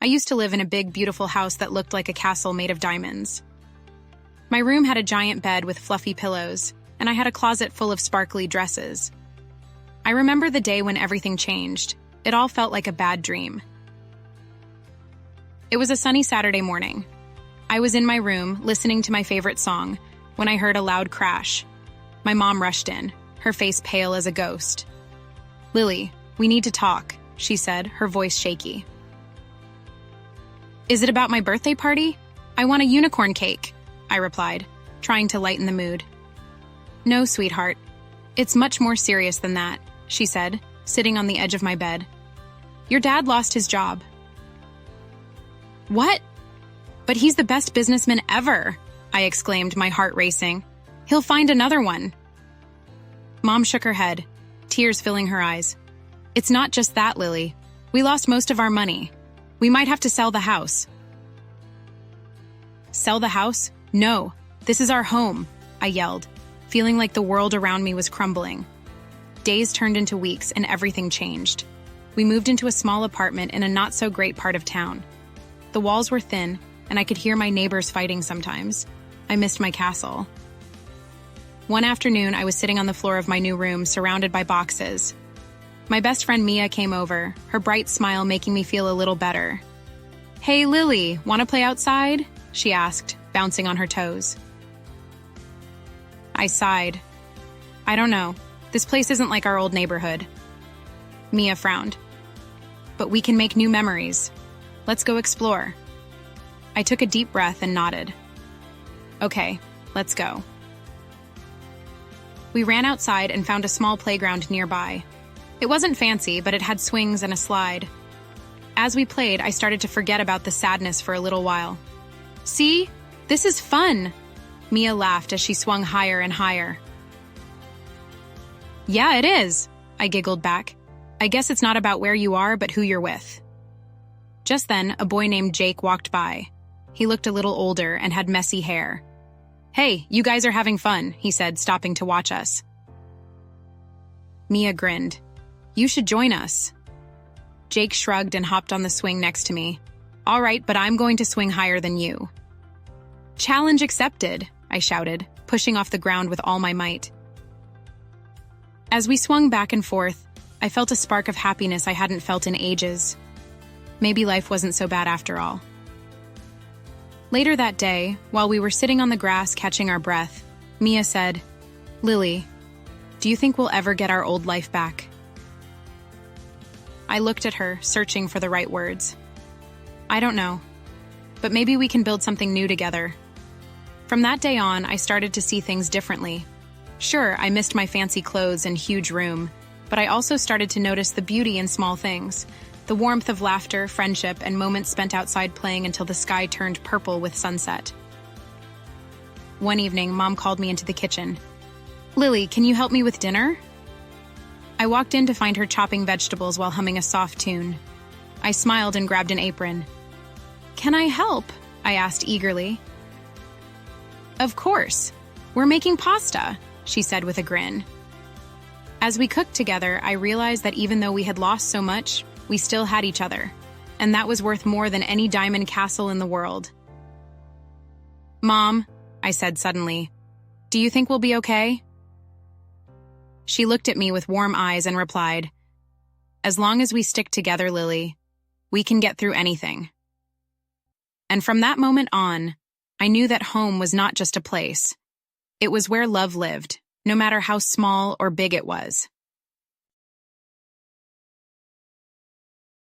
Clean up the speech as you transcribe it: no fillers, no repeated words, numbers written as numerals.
I used to live in a big, beautiful house that looked like a castle made of diamonds. My room had a giant bed with fluffy pillows, and I had a closet full of sparkly dresses. I remember the day when everything changed. It all felt like a bad dream. It was a sunny Saturday morning. I was in my room, listening to my favorite song, when I heard a loud crash. My mom rushed in, her face pale as a ghost. "Lily, we need to talk," she said, her voice shaky. "Is it about my birthday party? I want a unicorn cake," I replied, trying to lighten the mood. "No, sweetheart. It's much more serious than that," she said, sitting on the edge of my bed. "Your dad lost his job." "What? But he's the best businessman ever," I exclaimed, my heart racing. "He'll find another one." Mom shook her head, tears filling her eyes. "It's not just that, Lily. We lost most of our money. We might have to sell the house." "Sell the house? No, this is our home," I yelled, feeling like the world around me was crumbling. Days turned into weeks and everything changed. We moved into a small apartment in a not-so-great part of town. The walls were thin, and I could hear my neighbors fighting sometimes. I missed my castle. One afternoon, I was sitting on the floor of my new room, surrounded by boxes. My best friend Mia came over, her bright smile making me feel a little better. "Hey, Lily, want to play outside?" she asked, bouncing on her toes. I sighed. "I don't know. This place isn't like our old neighborhood." Mia frowned. "But we can make new memories. Let's go explore." I took a deep breath and nodded. "Okay, let's go." We ran outside and found a small playground nearby. It wasn't fancy, but it had swings and a slide. As we played, I started to forget about the sadness for a little while. "See? This is fun!" Mia laughed as she swung higher and higher. "Yeah, it is," I giggled back. "I guess it's not about where you are, but who you're with." Just then, a boy named Jake walked by. He looked a little older and had messy hair. "Hey, you guys are having fun," he said, stopping to watch us. Mia grinned. "You should join us." Jake shrugged and hopped on the swing next to me. "All right, but I'm going to swing higher than you." "Challenge accepted," I shouted, pushing off the ground with all my might. As we swung back and forth, I felt a spark of happiness I hadn't felt in ages. Maybe life wasn't so bad after all. Later that day, while we were sitting on the grass catching our breath, Mia said, "Lily, do you think we'll ever get our old life back?" I looked at her, searching for the right words. "I don't know, but maybe we can build something new together." From that day on, I started to see things differently. Sure, I missed my fancy clothes and huge room, but I also started to notice the beauty in small things. The warmth of laughter, friendship, and moments spent outside playing until the sky turned purple with sunset. One evening, Mom called me into the kitchen. "Lily, can you help me with dinner?" I walked in to find her chopping vegetables while humming a soft tune. I smiled and grabbed an apron. "Can I help?" I asked eagerly. "Of course. We're making pasta," she said with a grin. As we cooked together, I realized that even though we had lost so much, we still had each other, and that was worth more than any diamond castle in the world. "Mom," I said suddenly, "do you think we'll be okay?" She looked at me with warm eyes and replied, "As long as we stick together, Lily, we can get through anything." And from that moment on, I knew that home was not just a place. It was where love lived, no matter how small or big it was.